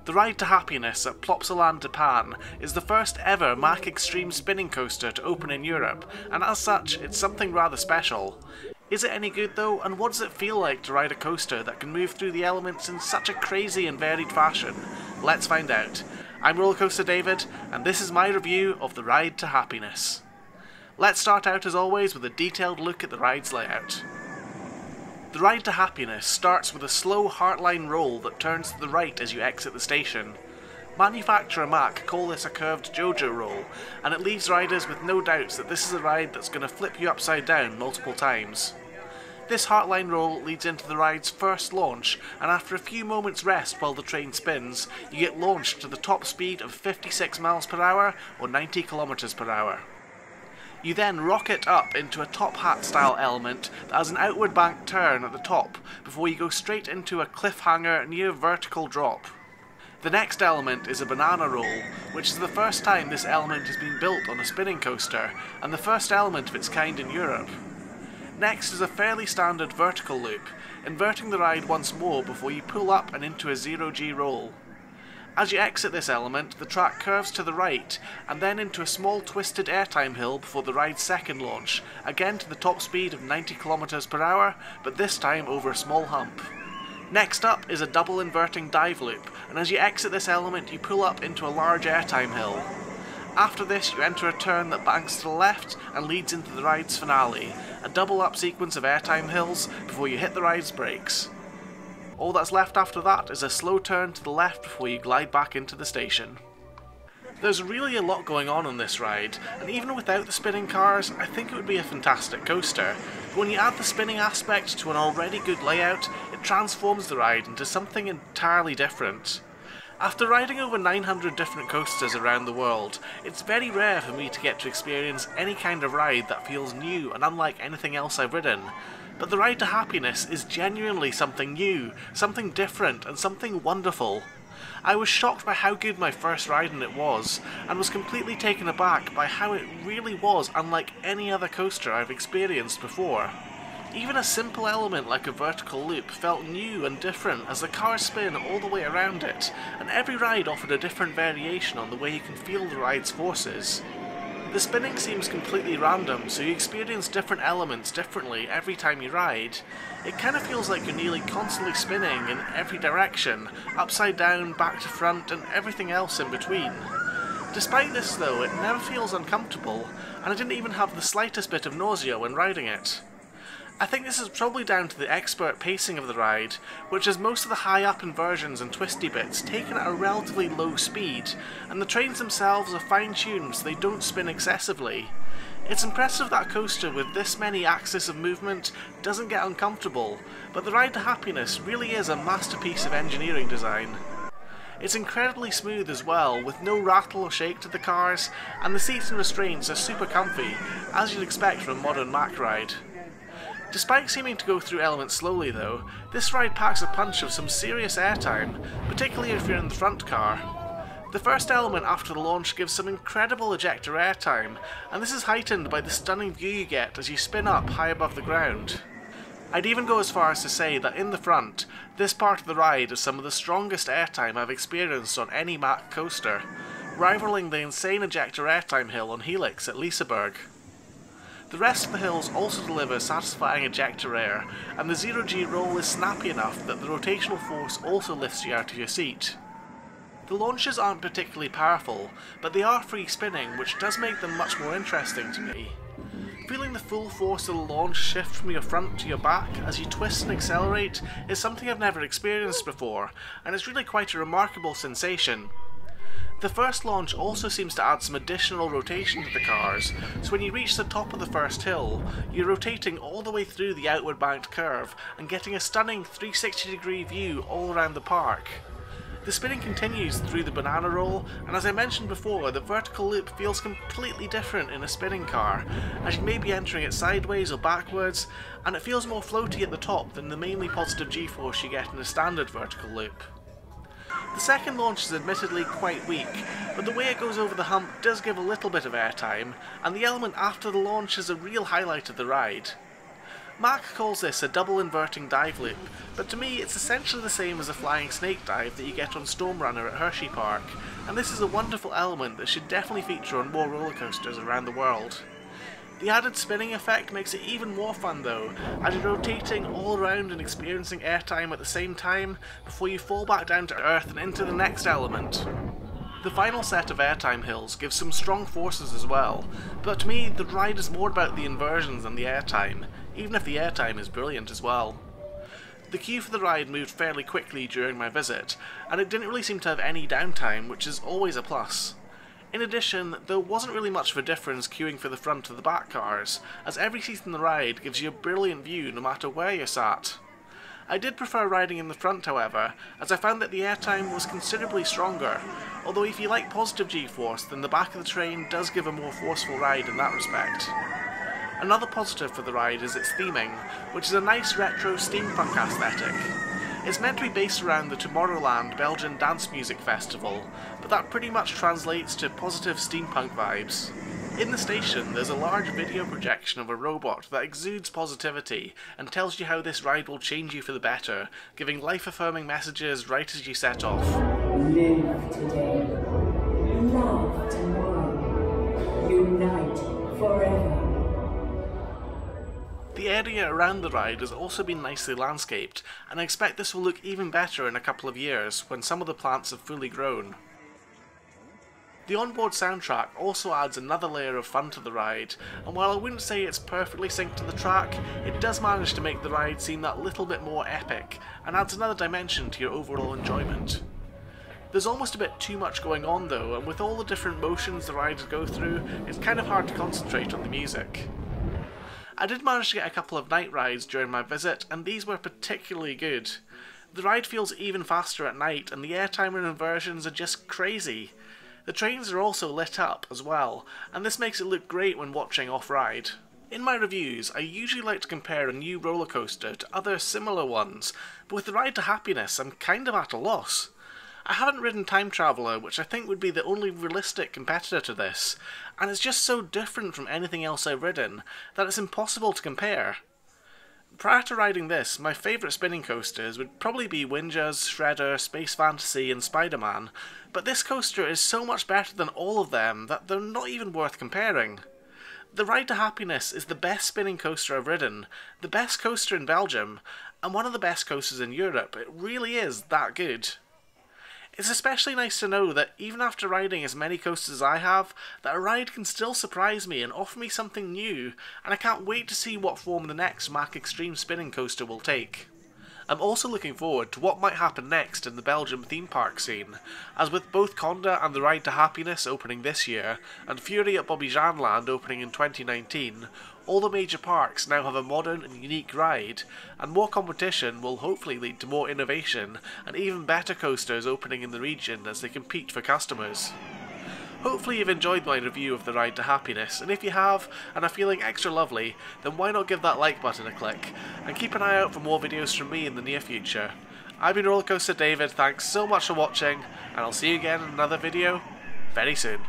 The Ride to Happiness at Plopsaland De Panne is the first ever Mack Xtreme Spinning coaster to open in Europe, and as such, it's something rather special. Is it any good though, and what does it feel like to ride a coaster that can move through the elements in such a crazy and varied fashion? Let's find out. I'm Rollercoaster David, and this is my review of the Ride to Happiness. Let's start out as always with a detailed look at the ride's layout. The Ride to Happiness starts with a slow heartline roll that turns to the right as you exit the station. Manufacturer Mack call this a curved JoJo roll, and it leaves riders with no doubts that this is a ride that's going to flip you upside down multiple times. This heartline roll leads into the ride's first launch, and after a few moments rest while the train spins, you get launched to the top speed of 56 miles per hour or 90 kilometers per hour. You then rocket up into a top hat style element that has an outward bank turn at the top before you go straight into a cliffhanger near vertical drop. The next element is a banana roll, which is the first time this element has been built on a spinning coaster, and the first element of its kind in Europe. Next is a fairly standard vertical loop, inverting the ride once more before you pull up and into a 0G roll. As you exit this element, the track curves to the right, and then into a small twisted airtime hill before the ride's second launch, again to the top speed of 90 km per hour, but this time over a small hump. Next up is a double inverting dive loop, and as you exit this element you pull up into a large airtime hill. After this you enter a turn that banks to the left and leads into the ride's finale, a double up sequence of airtime hills before you hit the ride's brakes. All that's left after that is a slow turn to the left before you glide back into the station. There's really a lot going on this ride, and even without the spinning cars, I think it would be a fantastic coaster. But when you add the spinning aspect to an already good layout, it transforms the ride into something entirely different. After riding over 900 different coasters around the world, it's very rare for me to get to experience any kind of ride that feels new and unlike anything else I've ridden. But the Ride to Happiness is genuinely something new, something different, and something wonderful. I was shocked by how good my first ride in it was, and was completely taken aback by how it really was unlike any other coaster I've experienced before. Even a simple element like a vertical loop felt new and different as the cars spin all the way around it, and every ride offered a different variation on the way you can feel the ride's forces. The spinning seems completely random, so you experience different elements differently every time you ride. It kind of feels like you're nearly constantly spinning in every direction, upside down, back to front, and everything else in between. Despite this though, it never feels uncomfortable, and I didn't even have the slightest bit of nausea when riding it. I think this is probably down to the expert pacing of the ride, which has most of the high up inversions and twisty bits taken at a relatively low speed, and the trains themselves are fine tuned so they don't spin excessively. It's impressive that a coaster with this many axes of movement doesn't get uncomfortable, but the Ride to Happiness really is a masterpiece of engineering design. It's incredibly smooth as well, with no rattle or shake to the cars, and the seats and restraints are super comfy, as you'd expect from a modern Mack ride. Despite seeming to go through elements slowly though, this ride packs a punch of some serious airtime, particularly if you're in the front car. The first element after the launch gives some incredible ejector airtime, and this is heightened by the stunning view you get as you spin up high above the ground. I'd even go as far as to say that in the front, this part of the ride is some of the strongest airtime I've experienced on any Mack coaster, rivaling the insane ejector airtime hill on Helix at Liseberg. The rest of the hills also deliver satisfying ejector air, and the 0G roll is snappy enough that the rotational force also lifts you out of your seat. The launches aren't particularly powerful, but they are free spinning, which does make them much more interesting to me. Feeling the full force of the launch shift from your front to your back as you twist and accelerate is something I've never experienced before, and it's really quite a remarkable sensation. The first launch also seems to add some additional rotation to the cars, so when you reach the top of the first hill, you're rotating all the way through the outward banked curve and getting a stunning 360-degree view all around the park. The spinning continues through the banana roll, and as I mentioned before, the vertical loop feels completely different in a spinning car, as you may be entering it sideways or backwards, and it feels more floaty at the top than the mainly positive g-force you get in a standard vertical loop. The second launch is admittedly quite weak, but the way it goes over the hump does give a little bit of airtime, and the element after the launch is a real highlight of the ride. Mack calls this a double inverting dive loop, but to me it's essentially the same as a flying snake dive that you get on Storm Runner at Hershey Park, and this is a wonderful element that should definitely feature on more roller coasters around the world. The added spinning effect makes it even more fun though, as you're rotating all around and experiencing airtime at the same time before you fall back down to earth and into the next element. The final set of airtime hills gives some strong forces as well, but to me the ride is more about the inversions than the airtime, even if the airtime is brilliant as well. The queue for the ride moved fairly quickly during my visit, and it didn't really seem to have any downtime, which is always a plus. In addition, there wasn't really much of a difference queuing for the front or the back cars, as every seat in the ride gives you a brilliant view no matter where you're sat. I did prefer riding in the front however, as I found that the airtime was considerably stronger, although if you like positive G-force then the back of the train does give a more forceful ride in that respect. Another positive for the ride is its theming, which is a nice retro steampunk aesthetic. It's meant to be based around the Tomorrowland Belgian dance music festival, but that pretty much translates to positive steampunk vibes. In the station, there's a large video projection of a robot that exudes positivity and tells you how this ride will change you for the better, giving life-affirming messages right as you set off. Live today, love tomorrow, unite forever. The area around the ride has also been nicely landscaped, and I expect this will look even better in a couple of years when some of the plants have fully grown. The onboard soundtrack also adds another layer of fun to the ride, and while I wouldn't say it's perfectly synced to the track, it does manage to make the ride seem that little bit more epic, and adds another dimension to your overall enjoyment. There's almost a bit too much going on though, and with all the different motions the rides go through, it's kind of hard to concentrate on the music. I did manage to get a couple of night rides during my visit, and these were particularly good. The ride feels even faster at night, and the airtime and inversions are just crazy. The trains are also lit up as well, and this makes it look great when watching off-ride. In my reviews, I usually like to compare a new roller coaster to other similar ones, but with the Ride to Happiness I'm kind of at a loss. I haven't ridden Time Traveller, which I think would be the only realistic competitor to this, and it's just so different from anything else I've ridden that it's impossible to compare. Prior to riding this, my favourite spinning coasters would probably be Windja's, Shredder, Space Fantasy and Spider-Man, but this coaster is so much better than all of them that they're not even worth comparing. The Ride to Happiness is the best spinning coaster I've ridden, the best coaster in Belgium, and one of the best coasters in Europe. It really is that good. It's especially nice to know that even after riding as many coasters as I have, that a ride can still surprise me and offer me something new, and I can't wait to see what form the next Mack Xtreme Spinning coaster will take. I'm also looking forward to what might happen next in the Belgium theme park scene, as with both Conda and the Ride to Happiness opening this year, and Fury at Bobbejaanland Land opening in 2019, all the major parks now have a modern and unique ride, and more competition will hopefully lead to more innovation and even better coasters opening in the region as they compete for customers. Hopefully you've enjoyed my review of the Ride to Happiness, and if you have, and are feeling extra lovely, then why not give that like button a click, and keep an eye out for more videos from me in the near future. I've been Rollercoaster David, thanks so much for watching, and I'll see you again in another video very soon.